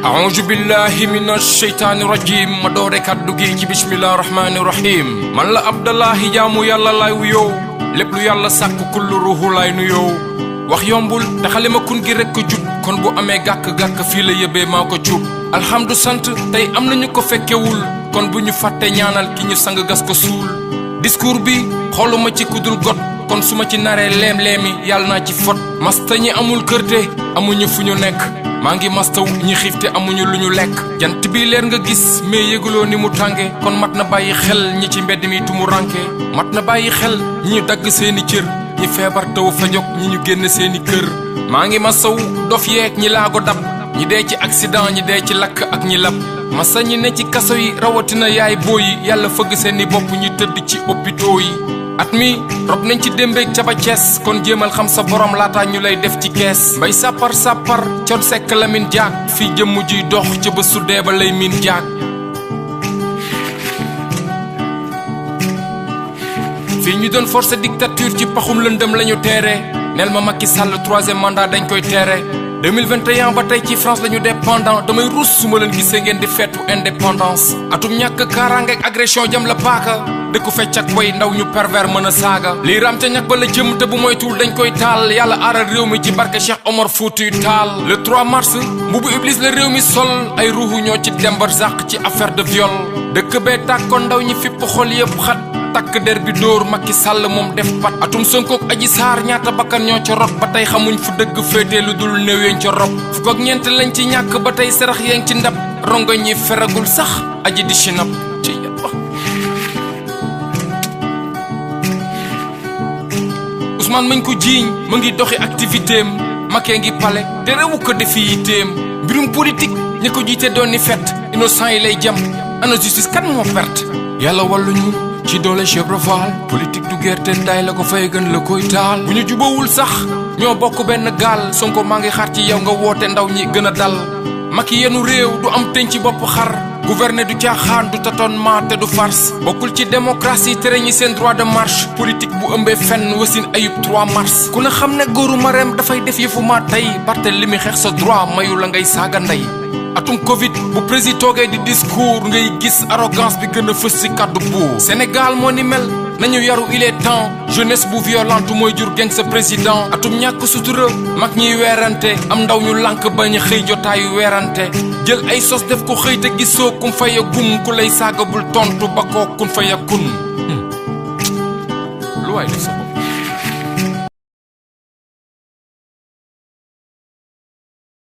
أعوذ بالله من الشيطان الرجيم ma doore kàddu gi ci bismillahi rahmani rahim man la Abdallahi jaamu yàlla lay wuyoo lépp lu yàlla sàkk kullu ruuhu lay nuyoo wax yombul te xalima kun gi rekk jub kon bu amee gàkk-gàkk fii la yëbee maa ko cuub alhamdu sant tey am nañu ko fekkewul kon bu ñu fàtte ñaanal ki ñu sang gas ko suul discours bi xooluma ci kudul got kon su ma ci naree leem-leemi yàlla naa ci fot masta ñi amul kërte amuñu fu ñu nekk maa ngi mastaw ñi xiifte amuñu lu ñu lekk jant bi leer nga gis mais yëguloo ni mu tànge kon mat na bàyyi xel ñi ci mbedd mi tumu ranke mat na bàyyi xel ñi ñu dagg seeni cër ñi feebar taw fa jog ñi ñu génn seeni kër maa ngi mastaw dof yeeg ñi laago dab ñi dee ci accident ñi dee ci lakk ak ñi lab masa ñi ne ci kaso yi rawatina yaay booyi yàlla fëgg seeni bopp ñi tëdd ci hôpitaux yi at mi rob nañ ci démbeeg caba Cees kon jéemal xam sa borom laataa ñu lay def ci kees mbay sàppar sàppar con sekk lamin jaag fii jëmm juy dox ca ba suddee ba lay miin jaag fii ñu doon forcer dictature ci paxum lëndëm lañu teere neel ma Macky Sall 3e mandat dañ koy teere 2021 ba tey ci France lañu dépendant damay ruus su ma leen gisee ngeen di feetu indépendance atum ñàkk kaaraange ak agression jam la paaka dëkku fecc ak way ndaw ñu pervers mën a saaga lii raam ca ñàkk ba la jëm te bu moytuwul dañ koy taal yàlla aaral réew mi ci barke Cheikh Omar Foutiyou Tall le 3 mars mbubu iblis la réew mi sol ay ruuxu ñoo ci dembar zàq ci affaire de viol dëkk bee tàkkoon ndaw ñi fipp xol yëpp xat takk der bi dóor Macky Sall moom def pat atum Sonko ak Adji Sarr ñaata bakkan ñoo ca rot ba tey xamuñ fu dëgg féetee lu dul néew yeñ ca rob fukk ak ñeent lañ ci ñàkk ba tey sarax yeeng ci ndab rongo ñi feragul sax aji di chinap ci yàlla Ousmane mañ ko jiiñ mu ngi doxi activité am Macky ngi pale te rewu ko defi yitteem mbirum politique ñi ko jiite doon ni fet innocent yi lay jam ana justice kan moo perte yàlla walluñu ci doole Chevre Fall politique du gerte nday la ko fay gën la koy taal bu ñu jubawul sax ñoo bokk benn gaal Sonko maa ngi xaar ci yow nga woote ndaw ñi gën a dal Macky yenu réew du am teñ ci bopp xar gouverner du caaxaan du tâtonnement te du farce bokkul ci démocratie tere ñi seen droit de marche politique bu ëmbee fenn wasin ayub 3 mars ku ne xam ne góoru Marème dafay def yëfu maa tey Barthélemy xeex sa droit mayu la ngay saaga ndey atum Covid bu président toogee di discours ngay gis arrogance bi gën a fës ci kàddu buur Sénégal moo ni mel nañu yaru il est temps jeunesse bu violente mooy jur geng sa président atum ñàkk sutura mag ñiy weerante am ndaw ñu lànk ba ñu xëy jotaayu weerante jël ay sos def ko xëy te gisoo kum faya gum ku lay saaga bul tontu ba koo kun faya kun lu waay def sa